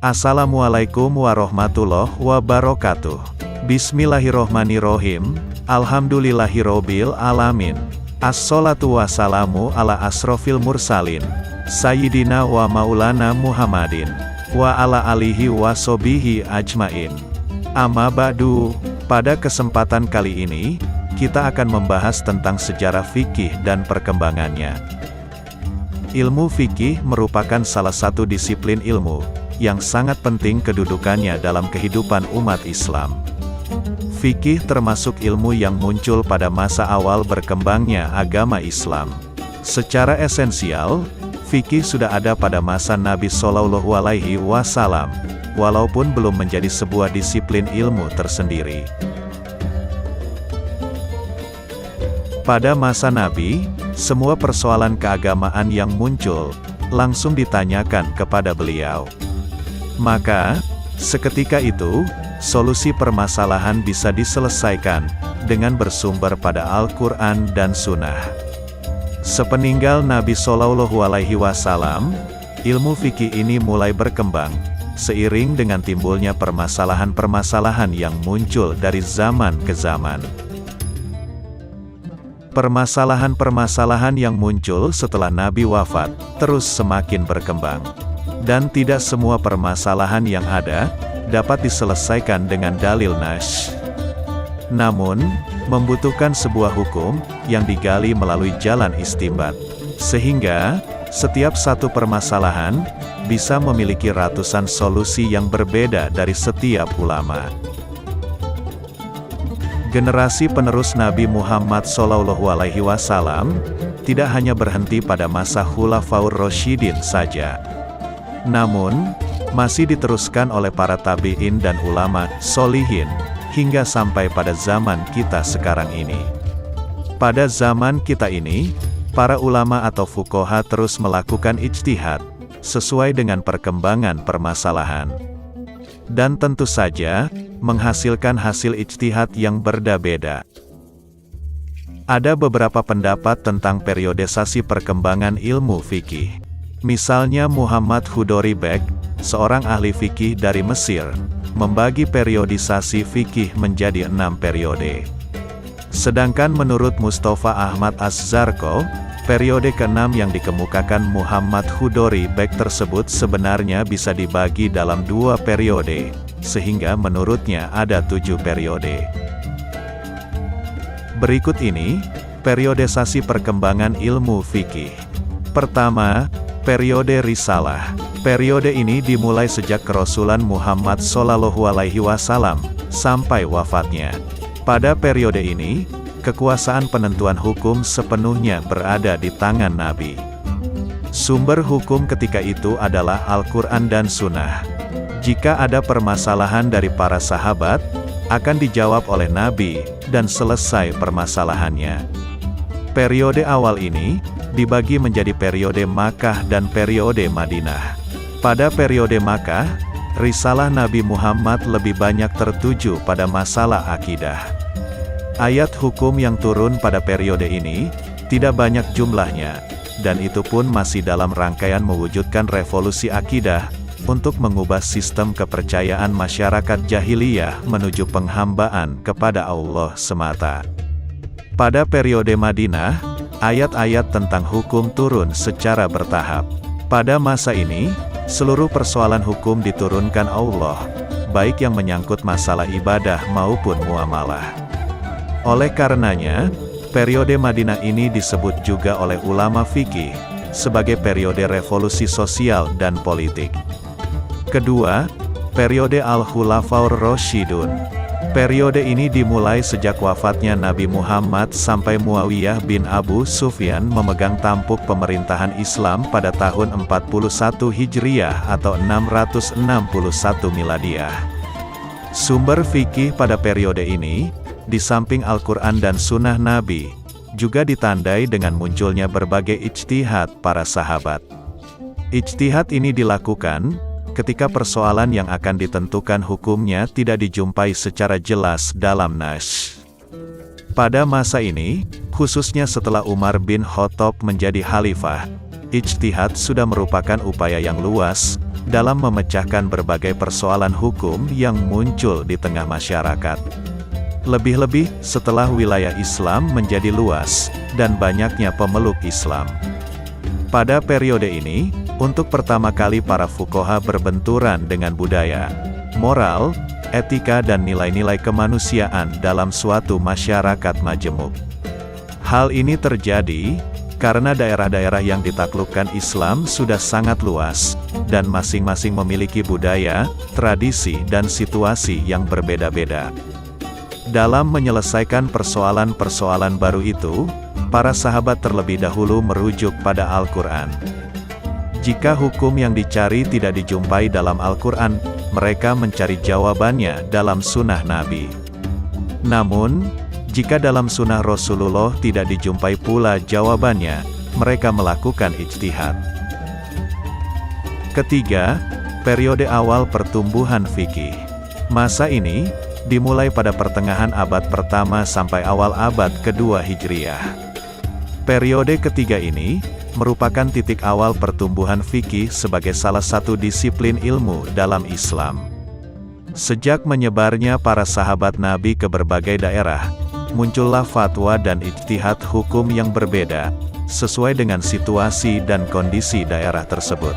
Assalamualaikum warahmatullahi wabarakatuh. Bismillahirrohmanirrohim. Alhamdulillahirobbil alamin. Assolatu wassalamu ala asrofil mursalin, Sayyidina wa maulana Muhammadin, wa ala alihi wa sobihi ajmain. Amma ba'du, pada kesempatan kali ini, kita akan membahas tentang sejarah fikih dan perkembangannya. Ilmu fikih merupakan salah satu disiplin ilmu yang sangat penting kedudukannya dalam kehidupan umat Islam. Fikih termasuk ilmu yang muncul pada masa awal berkembangnya agama Islam. Secara esensial, fikih sudah ada pada masa Nabi Shallallahu Alaihi Wasallam, walaupun belum menjadi sebuah disiplin ilmu tersendiri. Pada masa Nabi, semua persoalan keagamaan yang muncul langsung ditanyakan kepada beliau. Maka, seketika itu, solusi permasalahan bisa diselesaikan dengan bersumber pada Al-Quran dan Sunnah. Sepeninggal Nabi Shallallahu Alaihi Wasallam, ilmu fikih ini mulai berkembang, seiring dengan timbulnya permasalahan-permasalahan yang muncul dari zaman ke zaman. Permasalahan-permasalahan yang muncul setelah Nabi wafat, terus semakin berkembang. Dan tidak semua permasalahan yang ada, dapat diselesaikan dengan dalil nas. Namun, membutuhkan sebuah hukum, yang digali melalui jalan istinbat. Sehingga, setiap satu permasalahan, bisa memiliki ratusan solusi yang berbeda dari setiap ulama. Generasi penerus Nabi Muhammad SAW, tidak hanya berhenti pada masa Khulafaur Rasyidin saja. Namun, masih diteruskan oleh para tabi'in dan ulama sholihin, hingga sampai pada zaman kita sekarang ini. Pada zaman kita ini, para ulama atau fuqaha terus melakukan ijtihad, sesuai dengan perkembangan permasalahan. Dan tentu saja, menghasilkan hasil ijtihad yang berbeda-beda. Ada beberapa pendapat tentang periodisasi perkembangan ilmu fikih. Misalnya Muhammad Hudori Beg, seorang ahli fikih dari Mesir, membagi periodisasi fikih menjadi 6 periode. Sedangkan menurut Mustafa Ahmad Az-Zarko, periode ke-6 yang dikemukakan Muhammad Hudori Beg tersebut sebenarnya bisa dibagi dalam 2 periode, sehingga menurutnya ada 7 periode. Berikut ini, periodisasi perkembangan ilmu fikih. Pertama, periode Risalah. Periode ini dimulai sejak kerasulan Muhammad Shallallahu Alaihi Wasallam sampai wafatnya. Pada periode ini, kekuasaan penentuan hukum sepenuhnya berada di tangan Nabi. Sumber hukum ketika itu adalah Al-Quran dan Sunnah. Jika ada permasalahan dari para sahabat, akan dijawab oleh Nabi, dan selesai permasalahannya. Periode awal ini dibagi menjadi periode Makkah dan periode Madinah. Pada periode Makkah, risalah Nabi Muhammad lebih banyak tertuju pada masalah akidah. Ayat hukum yang turun pada periode ini tidak banyak jumlahnya, dan itu pun masih dalam rangkaian mewujudkan revolusi akidah untuk mengubah sistem kepercayaan masyarakat jahiliyah menuju penghambaan kepada Allah semata. Pada periode Madinah, ayat-ayat tentang hukum turun secara bertahap. Pada masa ini, seluruh persoalan hukum diturunkan Allah, baik yang menyangkut masalah ibadah maupun muamalah. Oleh karenanya, periode Madinah ini disebut juga oleh ulama fikih sebagai periode revolusi sosial dan politik. Kedua, periode Al-Khulafaur Rasyidun. Periode ini dimulai sejak wafatnya Nabi Muhammad sampai Muawiyah bin Abu Sufyan memegang tampuk pemerintahan Islam pada tahun 41 Hijriyah atau 661 Miladiyah. Sumber fikih pada periode ini, di samping Al-Quran dan Sunnah Nabi, juga ditandai dengan munculnya berbagai ijtihad para sahabat. Ijtihad ini dilakukan ketika persoalan yang akan ditentukan hukumnya tidak dijumpai secara jelas dalam nas. Pada masa ini, khususnya setelah Umar bin Khattab menjadi khalifah, ijtihad sudah merupakan upaya yang luas dalam memecahkan berbagai persoalan hukum yang muncul di tengah masyarakat. Lebih-lebih, setelah wilayah Islam menjadi luas, dan banyaknya pemeluk Islam. Pada periode ini, untuk pertama kali para fuqaha berbenturan dengan budaya, moral, etika dan nilai-nilai kemanusiaan dalam suatu masyarakat majemuk. Hal ini terjadi karena daerah-daerah yang ditaklukkan Islam sudah sangat luas, dan masing-masing memiliki budaya, tradisi dan situasi yang berbeda-beda. Dalam menyelesaikan persoalan-persoalan baru itu, para sahabat terlebih dahulu merujuk pada Al-Quran. Jika hukum yang dicari tidak dijumpai dalam Al-Quran, mereka mencari jawabannya dalam sunnah Nabi. Namun, jika dalam sunnah Rasulullah tidak dijumpai pula jawabannya, mereka melakukan ijtihad. Ketiga, periode awal pertumbuhan fikih. Masa ini dimulai pada pertengahan abad pertama sampai awal abad kedua Hijriah. Periode ketiga ini merupakan titik awal pertumbuhan fikih sebagai salah satu disiplin ilmu dalam Islam. Sejak menyebarnya para sahabat Nabi ke berbagai daerah, muncullah fatwa dan ijtihad hukum yang berbeda, sesuai dengan situasi dan kondisi daerah tersebut.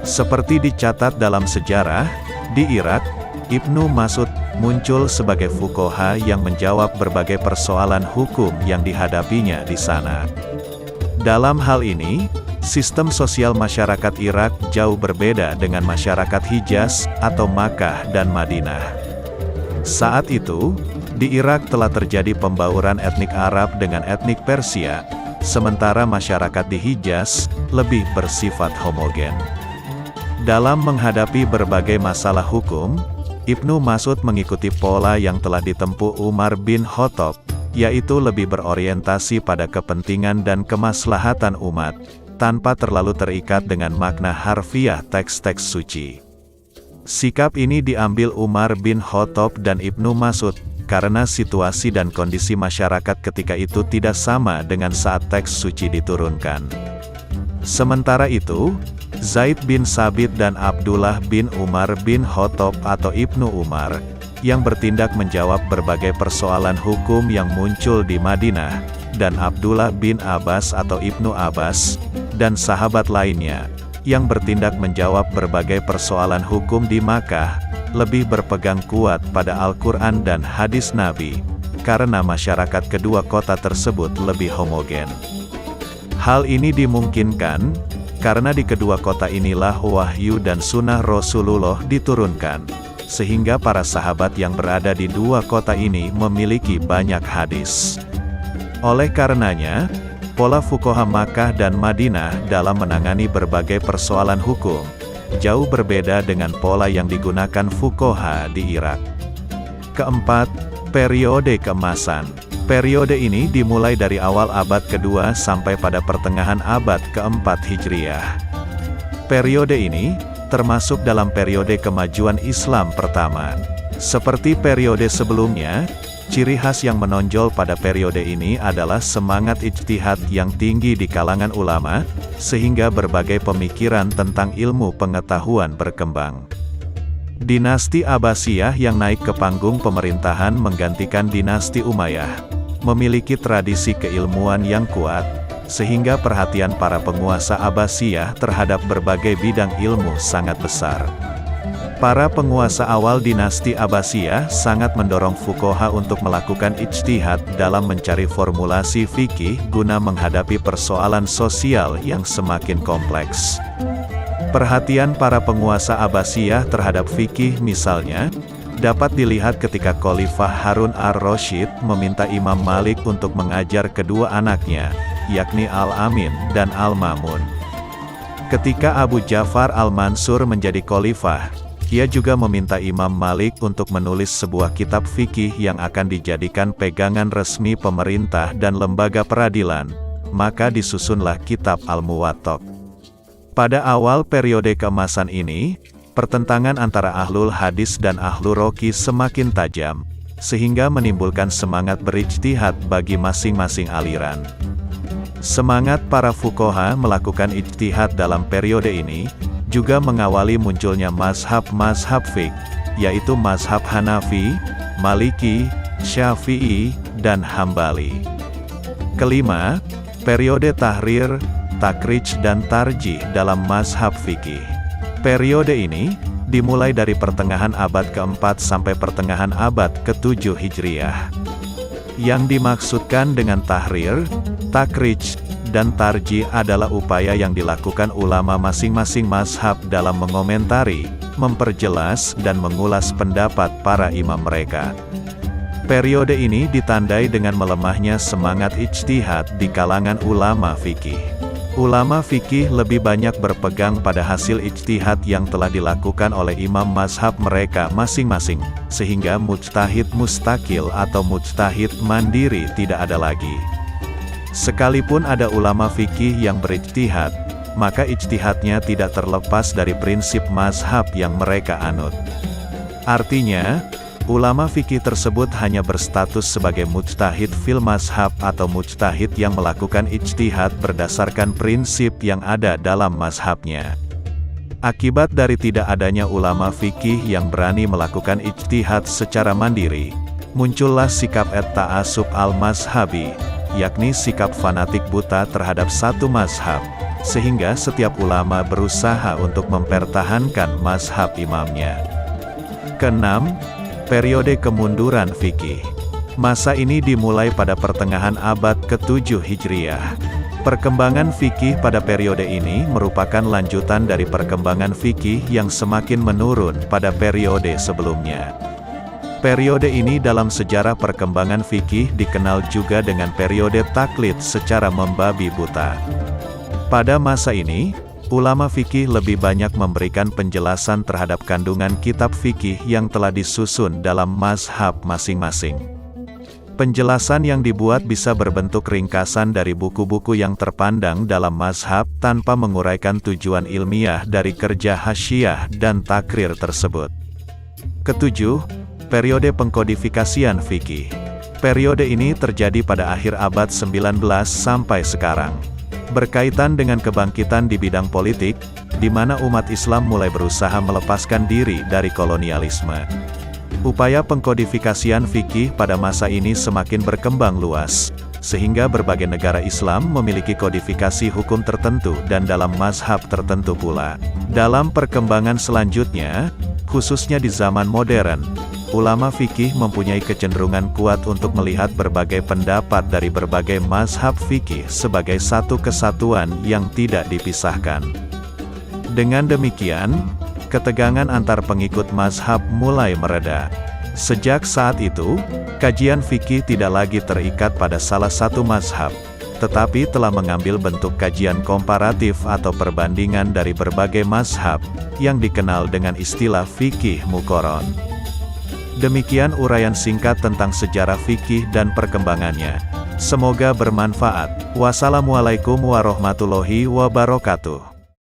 Seperti dicatat dalam sejarah, di Irak, Ibnu Mas'ud muncul sebagai fuqaha yang menjawab berbagai persoalan hukum yang dihadapinya di sana. Dalam hal ini, sistem sosial masyarakat Irak jauh berbeda dengan masyarakat Hijaz atau Makkah dan Madinah. Saat itu, di Irak telah terjadi pembauran etnik Arab dengan etnik Persia, sementara masyarakat di Hijaz lebih bersifat homogen. Dalam menghadapi berbagai masalah hukum, Ibnu Mas'ud mengikuti pola yang telah ditempuh Umar bin Khattab, yaitu lebih berorientasi pada kepentingan dan kemaslahatan umat, tanpa terlalu terikat dengan makna harfiah teks-teks suci. Sikap ini diambil Umar bin Khattab dan Ibnu Mas'ud, karena situasi dan kondisi masyarakat ketika itu tidak sama dengan saat teks suci diturunkan. Sementara itu, Zaid bin Sabit dan Abdullah bin Umar bin Khattab atau Ibnu Umar, yang bertindak menjawab berbagai persoalan hukum yang muncul di Madinah, dan Abdullah bin Abbas atau Ibnu Abbas, dan sahabat lainnya, yang bertindak menjawab berbagai persoalan hukum di Makkah, lebih berpegang kuat pada Al-Quran dan hadis Nabi, karena masyarakat kedua kota tersebut lebih homogen. Hal ini dimungkinkan, karena di kedua kota inilah wahyu dan sunnah Rasulullah diturunkan, sehingga para sahabat yang berada di dua kota ini memiliki banyak hadis. Oleh karenanya, pola fuqaha Makkah dan Madinah dalam menangani berbagai persoalan hukum, jauh berbeda dengan pola yang digunakan fuqaha di Irak. Keempat, periode keemasan. Periode ini dimulai dari awal abad kedua sampai pada pertengahan abad keempat Hijriah. Periode ini termasuk dalam periode kemajuan Islam pertama. Seperti periode sebelumnya, ciri khas yang menonjol pada periode ini adalah semangat ijtihad yang tinggi di kalangan ulama, sehingga berbagai pemikiran tentang ilmu pengetahuan berkembang. Dinasti Abbasiyah yang naik ke panggung pemerintahan menggantikan dinasti Umayyah, memiliki tradisi keilmuan yang kuat, sehingga perhatian para penguasa Abbasiyah terhadap berbagai bidang ilmu sangat besar. Para penguasa awal dinasti Abbasiyah sangat mendorong fuqaha untuk melakukan ijtihad dalam mencari formulasi fikih guna menghadapi persoalan sosial yang semakin kompleks. Perhatian para penguasa Abbasiyah terhadap fikih misalnya, dapat dilihat ketika Khalifah Harun ar-Rasyid meminta Imam Malik untuk mengajar kedua anaknya, yakni Al-Amin dan Al-Mamun. Ketika Abu Ja'far al-Mansur menjadi khalifah, ia juga meminta Imam Malik untuk menulis sebuah kitab fikih yang akan dijadikan pegangan resmi pemerintah dan lembaga peradilan, maka disusunlah kitab Al-Muwatta. Pada awal periode keemasan ini, pertentangan antara ahlul hadis dan ahlul roqi semakin tajam, sehingga menimbulkan semangat berijtihad bagi masing-masing aliran. Semangat para fuqaha melakukan ijtihad dalam periode ini, juga mengawali munculnya mazhab-mazhab fiqh, yaitu mazhab Hanafi, Maliki, Syafi'i, dan Hambali. Kelima, periode tahrir, takrij dan tarjih dalam mazhab fikih. Periode ini dimulai dari pertengahan abad ke-4 sampai pertengahan abad ke-7 Hijriah. Yang dimaksudkan dengan tahrir, takrij, dan tarjih adalah upaya yang dilakukan ulama masing-masing mazhab dalam mengomentari, memperjelas, dan mengulas pendapat para imam mereka. Periode ini ditandai dengan melemahnya semangat ijtihad di kalangan ulama fikih. Ulama fikih lebih banyak berpegang pada hasil ijtihad yang telah dilakukan oleh imam mazhab mereka masing-masing, sehingga mujtahid mustakil atau mujtahid mandiri tidak ada lagi. Sekalipun ada ulama fikih yang berijtihad, maka ijtihadnya tidak terlepas dari prinsip mazhab yang mereka anut. Artinya, ulama fikih tersebut hanya berstatus sebagai mujtahid fil mazhab atau mujtahid yang melakukan ijtihad berdasarkan prinsip yang ada dalam mazhabnya. Akibat dari tidak adanya ulama fikih yang berani melakukan ijtihad secara mandiri, muncullah sikap at-ta'assub al-mazhabi, yakni sikap fanatik buta terhadap satu mazhab, sehingga setiap ulama berusaha untuk mempertahankan mazhab imamnya. Keenam, periode kemunduran fikih. Masa ini dimulai pada pertengahan abad ke-7 Hijriah. Perkembangan fikih pada periode ini merupakan lanjutan dari perkembangan fikih yang semakin menurun pada periode sebelumnya. Periode ini dalam sejarah perkembangan fikih dikenal juga dengan periode taklid secara membabi buta. Pada masa ini, ulama fikih lebih banyak memberikan penjelasan terhadap kandungan kitab fikih yang telah disusun dalam mazhab masing-masing. Penjelasan yang dibuat bisa berbentuk ringkasan dari buku-buku yang terpandang dalam mazhab tanpa menguraikan tujuan ilmiah dari kerja hasyiyah dan takrir tersebut. Ketujuh, periode pengkodifikasian fikih. Periode ini terjadi pada akhir abad 19 sampai sekarang. Berkaitan dengan kebangkitan di bidang politik, di mana umat Islam mulai berusaha melepaskan diri dari kolonialisme. Upaya pengkodifikasian fikih pada masa ini semakin berkembang luas, sehingga berbagai negara Islam memiliki kodifikasi hukum tertentu dan dalam mazhab tertentu pula. Dalam perkembangan selanjutnya, khususnya di zaman modern, ulama fikih mempunyai kecenderungan kuat untuk melihat berbagai pendapat dari berbagai mazhab fikih sebagai satu kesatuan yang tidak dipisahkan. Dengan demikian, ketegangan antar pengikut mazhab mulai mereda. Sejak saat itu, kajian fikih tidak lagi terikat pada salah satu mazhab, tetapi telah mengambil bentuk kajian komparatif atau perbandingan dari berbagai mazhab, yang dikenal dengan istilah fikih muqaron. Demikian uraian singkat tentang sejarah fikih dan perkembangannya. Semoga bermanfaat. Wassalamualaikum warahmatullahi wabarakatuh.